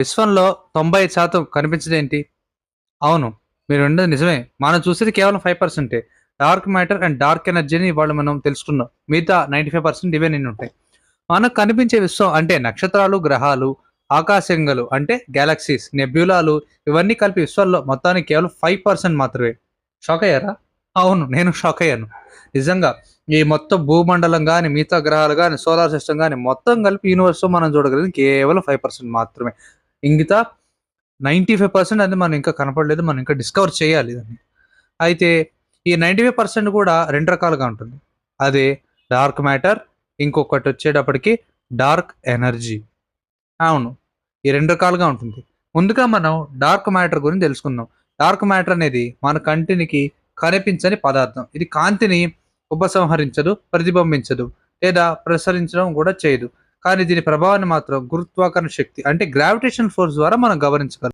విశ్వంలో 95% కనిపించదేంటి? అవును. మీరు విన్నది నిజమే. మనం చూసేది కేవలం 5%. డార్క్ మ్యాటర్ అండ్ డార్క్ ఎనర్జీని ఇవాళ మనం తెలుసుకున్నాం. మిగతా 95% ఇవే నిన్నుంటాయి. మనకు కనిపించే విశ్వం అంటే నక్షత్రాలు, గ్రహాలు, ఆకాశగంగలు అంటే గెలాక్సీస్, నెబ్యులాలు ఇవన్నీ కలిపి విశ్వంలో మొత్తానికి కేవలం 5% మాత్రమే. షాక్ అయ్యారా? అవును. నేను షాక్ అయ్యాను. నిజంగా ఈ మొత్తం భూమండలం గాని, మిగతా గ్రహాలు గాని, సోలార్ సిస్టమ్ గాని మొత్తం కలిపి యూనివర్స్‌లో మనం చూడగలిగింది కేవలం 5% మాత్రమే. మిగతా 95% అది మనం ఇంకా కనపడలేదు. మనం ఇంకా డిస్కవర్ చేయాలి దాన్ని. అయితే ఈ 95% కూడా 2 రకాలుగా ఉంటుంది. అదే డార్క్ మ్యాటర్, ఇంకొకటొచ్చేటప్పటికి డార్క్ ఎనర్జీ. అవును. ఈ 2 రకాలుగా ఉంటుంది. ముందుగా మనం డార్క్ మ్యాటర్ గురించి తెలుసుకుందాం. డార్క్ మ్యాటర్ అనేది మన కంటికి కనిపించని పదార్థం. ఇది కాంతిని ఉపసంహరించదు, ప్రతిబింబించదు లేదా ప్రసరించడం కూడా చేయదు. కానీ దీని ప్రభావాన్ని మాత్రం గురుత్వాకర్షణ శక్తి అంటే గ్రావిటేషనల్ ఫోర్స్ ద్వారా మనం గమనించగలం.